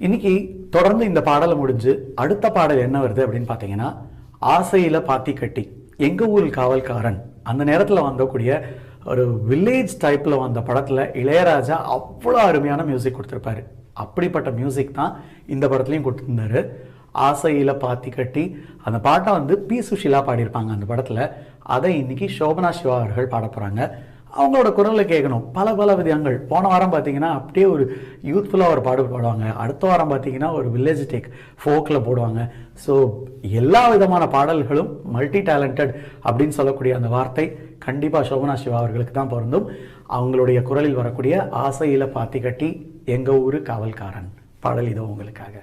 இன்னைக்கு தொடர்ந்து இந்த பாடலை முடிஞ்சு அடுத்த பாடல் என்ன வருது அப்படின்னு பார்த்தீங்கன்னா, ஆசையில பாத்தி கட்டி எங்க ஊர் காவல்காரன். அந்த நேரத்தில் வந்தக்கூடிய ஒரு வில்லேஜ் டைப்பில் வந்த படத்தில் இளையராஜா அவ்வளோ அருமையான மியூசிக் கொடுத்துருப்பாரு. அப்படிப்பட்ட மியூசிக் தான் இந்த படத்துலையும் கொடுத்துருந்தாரு. ஆசையில பாத்தி கட்டி அந்த பாட்டை வந்து பி சுஷிலா பாடியிருப்பாங்க அந்த படத்தில். அதை இன்னைக்கு சோபனா சிவா அவர்கள் பாட போகிறாங்க. அவங்களோட குரலில் கேட்கணும் பல பல விதங்கள். போன வாரம் பார்த்தீங்கன்னா அப்படியே ஒரு யூத்ஃபுல்லாக ஒரு பாடு பாடுவாங்க. அடுத்த வாரம் பார்த்தீங்கன்னா ஒரு வில்லேஜ் டேக் ஃபோக்கில் போடுவாங்க. ஸோ எல்லா விதமான பாடல்களும் மல்டி டேலண்டட் அப்படின்னு சொல்லக்கூடிய அந்த வார்த்தை கண்டிப்பாக சோபனா சிவா அவர்களுக்கு தான் பொருந்தும். அவங்களுடைய குரலில் வரக்கூடிய ஆசையில பாத்தி கட்டி எங்கள் ஊர் காவல்காரன் பாடல் இதோ உங்களுக்காக.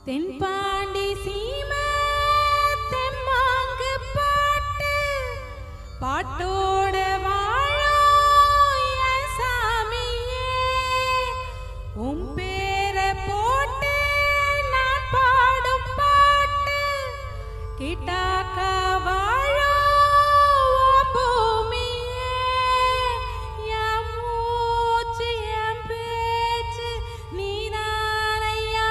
தென்பாண்டி சீமை தெம்மாங்கு பாட்டு பாட்டோட வாழும் என் சாமியே, உன் பேரை போட்டு நான் பாடும் பாட்டு கிட்டாக்கா வாழும் பூமியே, என் மூச்சு என் பேச்சு நீதானையா,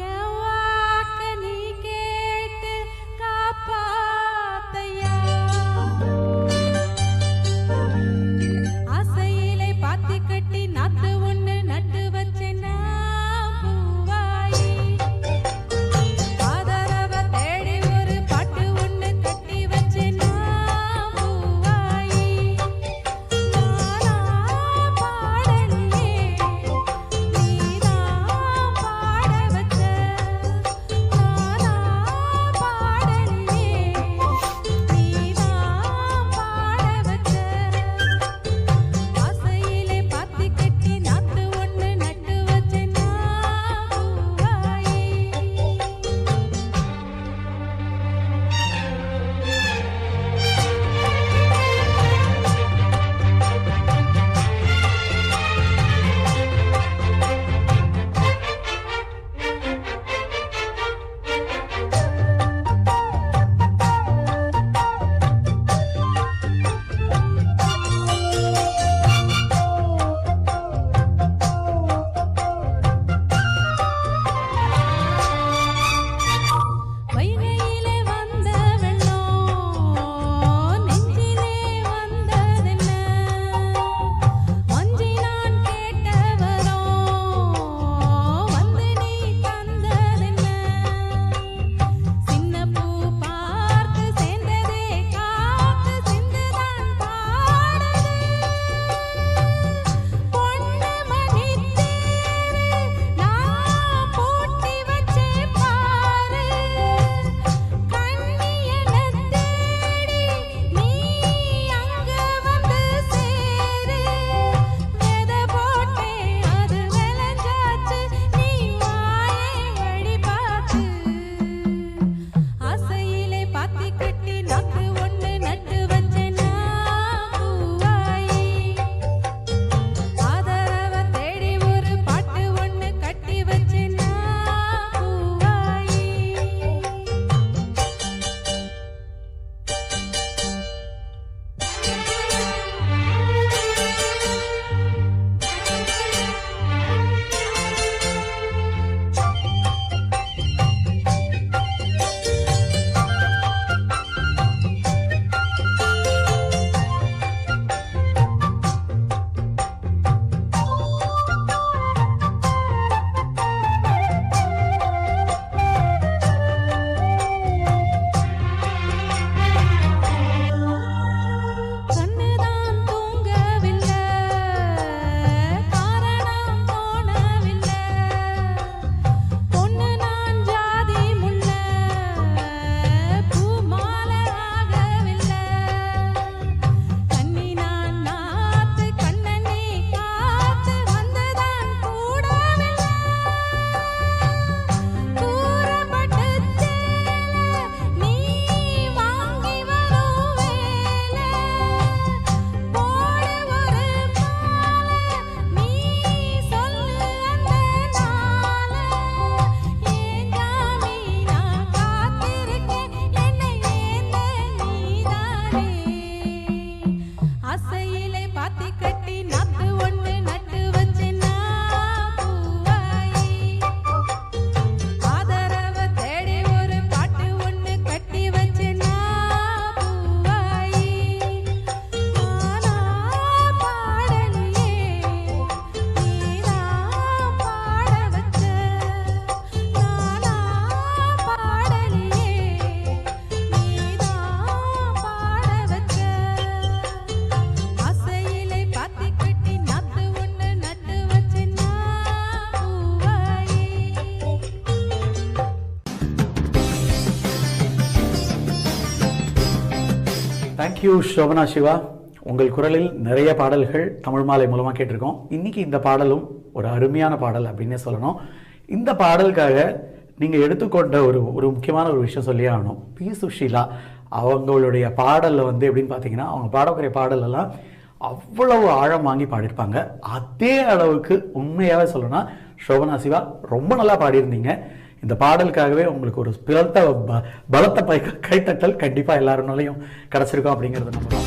என் வாக்க நீ கேட்டு காப்பாத்தையா. தேங்க்யூ சோபனா சிவா. உங்கள் குரலில் நிறைய பாடல்கள் தமிழ் மாலை மூலமாக கேட்டிருக்கோம். இன்னைக்கு இந்த பாடலும் ஒரு அருமையான பாடல் அப்படின்னே சொல்லணும். இந்த பாடலுக்காக நீங்கள் எடுத்துக்கொண்ட ஒரு முக்கியமான ஒரு விஷயம் சொல்லி ஆகணும். பி சுஷீலா அவங்களுடைய பாடலில் வந்து எப்படின்னு பார்த்தீங்கன்னா, அவங்க பாடக்கூடிய பாடலெல்லாம் அவ்வளவு ஆழம் வாங்கி பாடியிருப்பாங்க. அதே அளவுக்கு உண்மையாகவே சொல்லணும்னா சோபனா சிவா ரொம்ப நல்லா பாடியிருந்தீங்க. இந்த பாடலுக்காகவே உங்களுக்கு ஒரு பலத்த கைத்தட்டல் கண்டிப்பாக எல்லாருனாலையும் கிடச்சிருக்கோம் அப்படிங்கிறது நம்ம